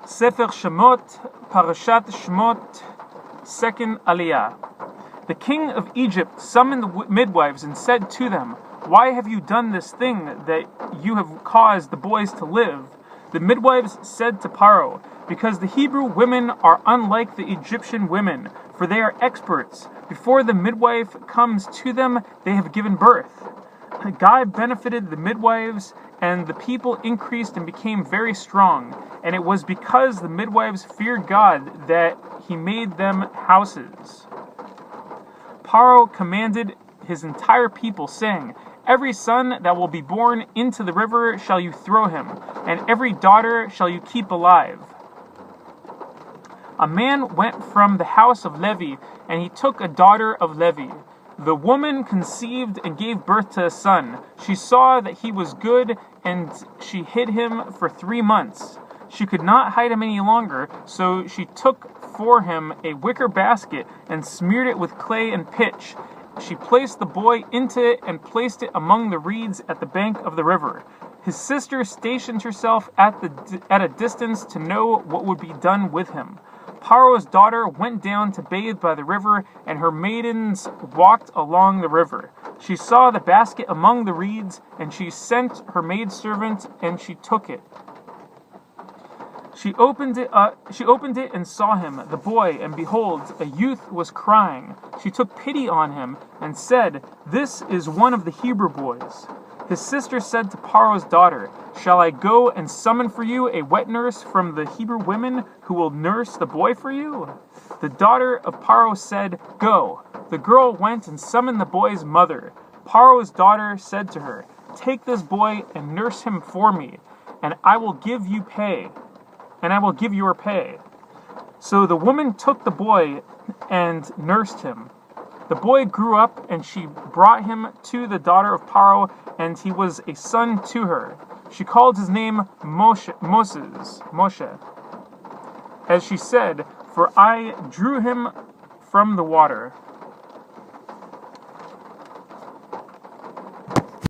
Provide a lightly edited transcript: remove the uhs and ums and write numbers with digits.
Sefer Shemot, Parashat Shemot, second Aliyah. The king of Egypt summoned the midwives and said to them, "Why have you done this thing that you have caused the boys to live?" The midwives said to Paro, "Because the Hebrew women are unlike the Egyptian women, for they are experts. Before the midwife comes to them, they have given birth." God benefited the midwives, and the people increased and became very strong. And it was because the midwives feared God that he made them houses. Paro commanded his entire people, saying, "Every son that will be born into the river shall you throw him, and every daughter shall you keep alive." A man went from the house of Levi, and he took a daughter of Levi. The woman conceived and gave birth to a son. She saw that he was good, and she hid him for 3 months. She could not hide him any longer, so she took for him a wicker basket and smeared it with clay and pitch. She placed the boy into it and placed it among the reeds at the bank of the river. His sister stationed herself at a distance to know what would be done with him. Paro's daughter went down to bathe by the river, and her maidens walked along the river. She saw the basket among the reeds, and she sent her maidservant, and she took it. She opened it and saw him, the boy, and behold, a youth was crying. She took pity on him and said, "This is one of the Hebrew boys." His sister said to Paro's daughter, "Shall I go and summon for you a wet nurse from the Hebrew women who will nurse the boy for you?" The daughter of Paro said, "Go." The girl went and summoned the boy's mother. Paro's daughter said to her, "Take this boy and nurse him for me, and I will give your pay." So the woman took the boy and nursed him. The boy grew up, and she brought him to the daughter of Paro, and he was a son to her. She called his name Moshe, as she said, "For I drew him from the water."